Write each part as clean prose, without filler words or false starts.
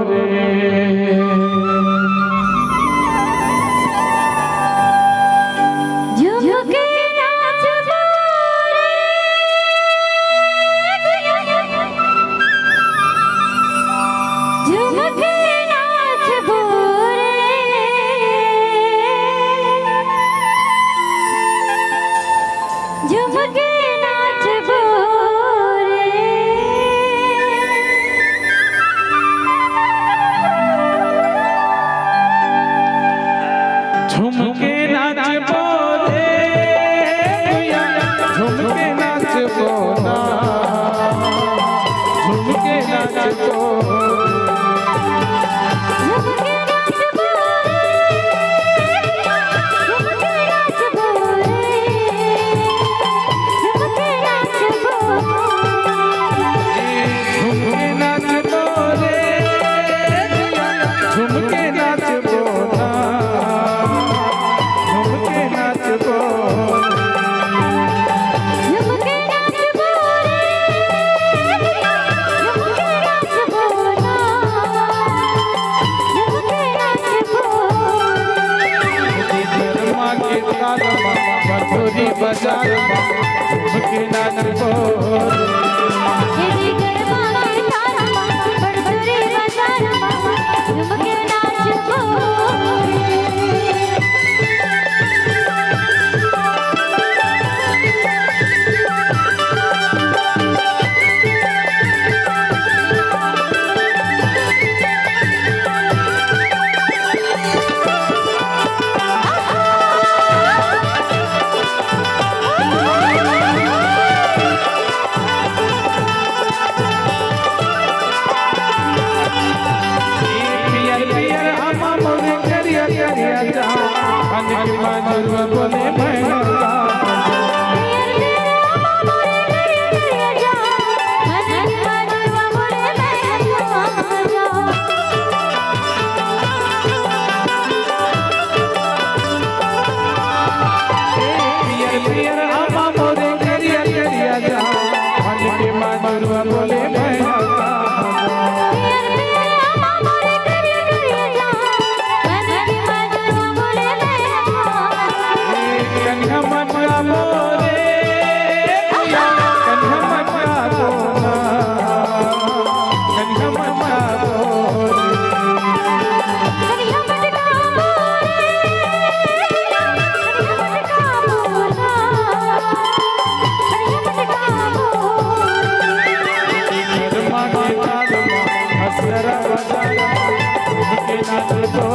रे। झुमके नाचबो रे, झुमके नाचबो रे, झुमके नाचबो रे। झुमके नाचबो रे भैया, झुमके नाचबो ना, झुमके नाचबो झुमके नाचबो रे, झुमके नाचबो रे, झुमके नाचबो। झुमके नाचबो रे भैया, झुमके नाचबो ना, झुमके नाचबो झुमके नाचबो रे, झुमके नाचबो ना, झुमके नाचबो। धर्मा के ताल मधुरी बाजार झुमके नाचबो तेरी गरमा के तारमा बड़बड़े बाजारमा झुमके नाचबो पियर पियर हम मोरे करिया करिया जा अनिक मधुर बोले मैं पियर पियर हम मोरे करिया करिया जा अनिक मधुर बोले मैं कन्या मटका मोरे भैया, कन्या मटका बोला, कन्या मटका बोले। धर्मा के ताल हसरा बजारा झुमके नाचबो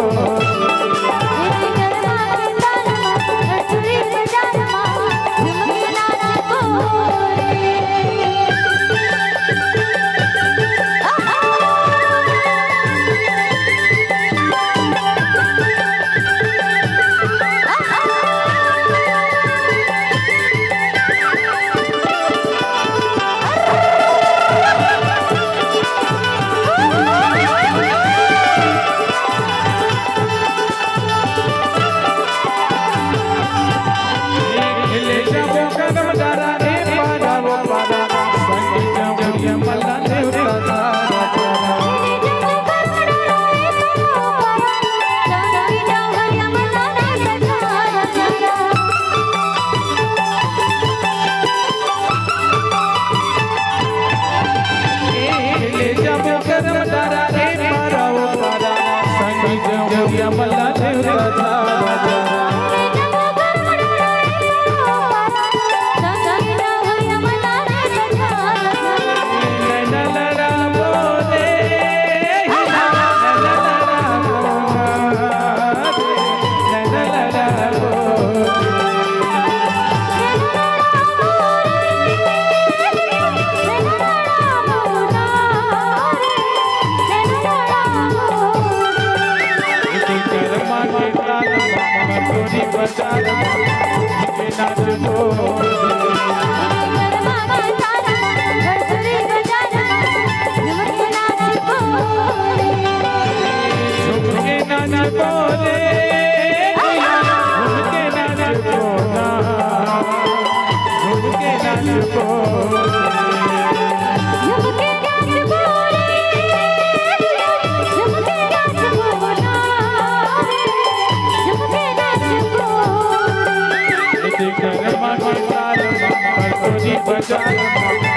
ले जाबो कदम डारा रे पारावो पारा संगी जाबो मल्ला ने उतारा ले जाबो कदम डारा रे पारावो पारा संगी जाबो मल्ला ने उतारा झुमके नाच बोले બજારમાં